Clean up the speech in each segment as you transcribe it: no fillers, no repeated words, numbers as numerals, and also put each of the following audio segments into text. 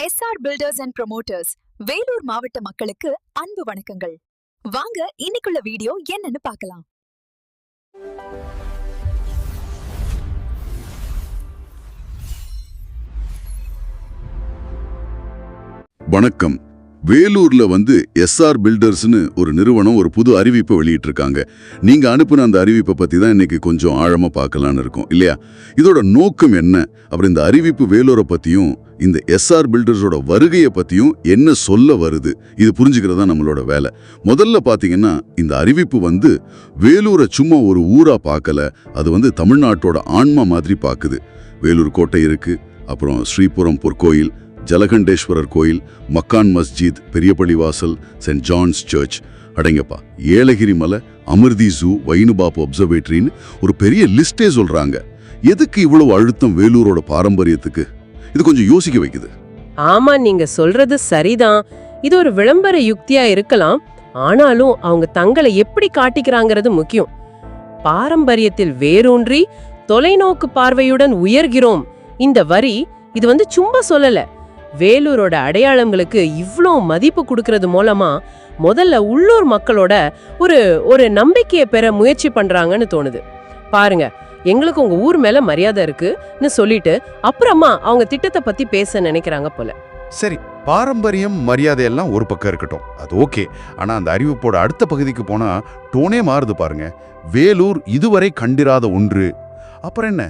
SR builders and promoters Vellore மாவட்ட மக்களுக்கு அன்பு வணக்கங்கள். வாங்க இன்னைக்குள்ள வீடியோ என்னன்னு பார்க்கலாம். வணக்கம். வேலூர்ல எஸ்ஆர் பில்டர்ஸ்னு ஒரு நிறுவனம் ஒரு புது அறிவிப்பை வெளியிட்டு இருக்காங்க. நீங்க அனுப்புன அந்த அறிவிப்பை பத்தி தான் இன்னைக்கு கொஞ்சம் ஆழமா பார்க்கலான்னு இருக்கோம் இல்லையா? இதோட நோக்கம் என்ன, அப்புறம் இந்த அறிவிப்பு வேலூரை பத்தியும் இந்த எஸ்ஆர் பில்டர்ஸோட வருகையை பத்தியும் என்ன சொல்ல வருது, இது புரிஞ்சுக்கிறதா நம்மளோட வேலை. முதல்ல பாத்தீங்கன்னா இந்த அறிவிப்பு வேலூரை சும்மா ஒரு ஊரா பார்க்கல, அது தமிழ்நாட்டோட ஆன்மா மாதிரி பாக்குது. வேலூர் கோட்டை இருக்கு, அப்புறம் ஸ்ரீபுரம் பொற்கோயில், ஜலகண்டேஸ்வரர் கோயில், மக்கான் மஸ்ஜித், பெரியபள்ளி வாசல், சென்ட் ஜான்ஸ் சர்ச், அடங்கப்பா ஏலகிரி மலை, அமிர்தி ஜூ, வைனுபாப்பு அப்சர்வேட்டரின்னு ஒரு பெரிய லிஸ்டே சொல்றாங்க. எதுக்கு இவ்வளவு அழுத்தம் வேலூரோட பாரம்பரியத்துக்கு? இது கொஞ்சம் யோசிக்க வைக்குது. ஆமா, நீங்க சொல்றது சரிதான். இது ஒரு விளம்பர யுக்தியா இருக்கலாம். ஆனாலும் அவங்க தங்களை எப்படி காட்டிக்கிறாங்கிறது முக்கியம். பாரம்பரியத்தில் வேரூன்றி தொலைநோக்கு பார்வையுடன் உயர்கிறோம். இந்த வரி இது சும்மா சொல்லல. வேலூரோட அடையாளங்களுக்கு இவ்ளோ மதிப்பு கொடுக்கறது மூலமா முதல்ல உள்ளூர் மக்களோட ஒரு நம்பிக்கையை பெற முயற்சி பண்றாங்கன்னு தோணுது. பாருங்க, எங்களுக்கு உங்க ஊர் மேல மரியாதை இருக்குன்னு சொல்லிட்டு அப்புறமா அவங்க திட்டத்தை பத்தி பேச நினைக்கிறாங்க போல. சரி, பாரம்பரியம் மரியாதை எல்லாம் ஒரு பக்கம் இருக்கட்டும், அது ஓகே. ஆனா அந்த அறிவிப்போட அடுத்த பகுதிக்கு போனா டோனே மாறுது பாருங்க. வேலூர் இதுவரை கண்டிராத ஒன்று, அப்புறம் என்ன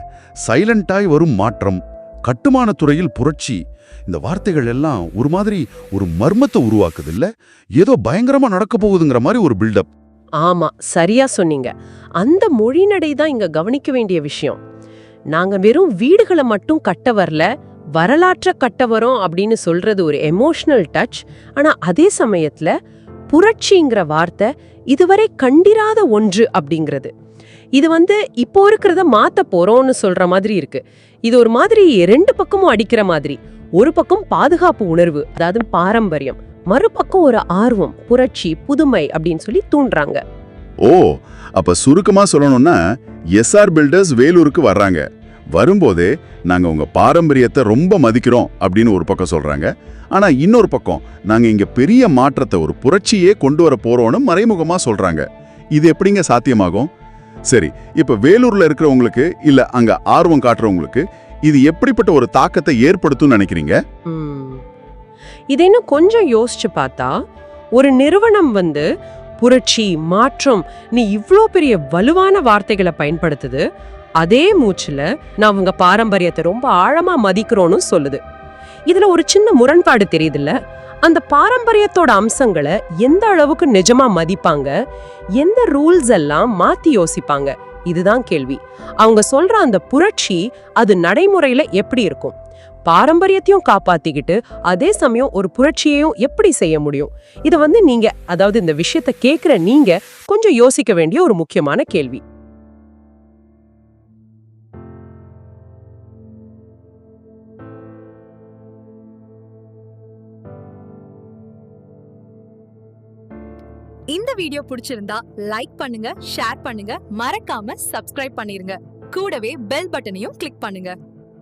சைலண்டாய் வரும் மாற்றம், கட்டுமான துறையில் புரட்சி. இந்த வார்த்தைகள் எல்லாம் ஒரு மாதிரி ஒரு மர்மத்தை உருவாக்குது இல்ல? ஏதோ பயங்கரமா நடக்க போகுதுங்கிற மாதிரி ஒரு பில்டப். ஆமா, சரியா சொன்னீங்க. அந்த மொழிநடை தான் இங்க கவனிக்க வேண்டிய விஷயம். நாங்க வெறும் வீடுகளை மட்டும் கட்ட வரல, வரலாற்ற கட்ட வரோம் அப்படின்னு சொல்றது ஒரு எமோஷனல் டச். ஆனா அதே சமயத்துல புரட்சிங்கிற வார்த்தை இதுவரை கண்டிராத ஒன்று அப்படிங்கிறது. இது இப்போ இருக்கிறத மாத்த போறோம்னு சொல்ற மாதிரி இருக்கு. இது ஒரு மாதிரி ரெண்டு பக்கமும் அடிக்கிற மாதிரி. ஒரு பக்கம் பாதுகாப்பு உணர்வு, அதாவது பாரம்பரியம், மறுபக்கம் ஒரு ஆர்வம், புரட்சி, புதுமை அப்படின்னு சொல்லி தூண்டுறாங்க. ஓ, அப்ப சுருக்கமா சொல்லணும்னா எஸ்ஆர் பில்டர்ஸ் வேலூருக்கு வர்றாங்க. வரும்போதே நாங்க உங்க பாரம்பரியத்தை ரொம்ப மதிக்கிறோம் அப்படின்னு ஒரு பக்கம் சொல்றாங்க. ஆனா இன்னொரு பக்கம் நாங்க இங்க பெரிய மாற்றத்தை, ஒரு புரட்சியே கொண்டு வர போறோம்னு மறைமுகமா சொல்றாங்க. இது எப்படிங்க சாத்தியமாகும்? சரி, இப்ப வேலூர்ல இருக்கிறவங்களுக்கு இல்ல அங்க ஆர்வம் காட்டுறவங்களுக்கு இது எப்படிப்பட்ட ஒரு தாக்கத்தை ஏற்படுத்தும் நினைக்கிறீங்க? இதை இன்னும் கொஞ்சம் யோசிச்சு பார்த்தா, ஒரு நிறுவனம் புரட்சி, மாற்றம், நீ இவ்ளோ பெரிய வலுவான வார்த்தைகளை பயன்படுத்துது. அதே மூச்சுல நான் உங்க பாரம்பரியத்தை ரொம்ப ஆழமா மதிக்கிறோன்னு சொல்லுது. இதுல ஒரு சின்ன முரண்பாடு தெரியுதுல்ல? அந்த பாரம்பரியத்தோட அம்சங்களை எந்த அளவுக்கு நிஜமா மதிப்பாங்க, எந்த ரூல்ஸ் எல்லாம் மாத்தி யோசிப்பாங்க, இதுதான் கேள்வி. அவங்க சொல்ற அந்த புரட்சி அது நடைமுறையில எப்படி இருக்கும்? பாரம்பரியத்தையும் காப்பாத்திக்கிட்டு அதே சமயம் ஒரு புரட்சியையும் எப்படி செய்ய முடியும்? இதை நீங்க, அதாவது இந்த விஷயத்தை கேட்கிற நீங்க கொஞ்சம் யோசிக்க வேண்டிய ஒரு முக்கியமான கேள்வி. இந்த வீடியோ பிடிச்சிருந்தா லைக் பண்ணுங்க, ஷேர் பண்ணுங்க, மறக்காம சப்ஸ்கிரைப் பண்ணிருங்க. கூடவே பெல் பட்டனையும் கிளிக் பண்ணுங்க.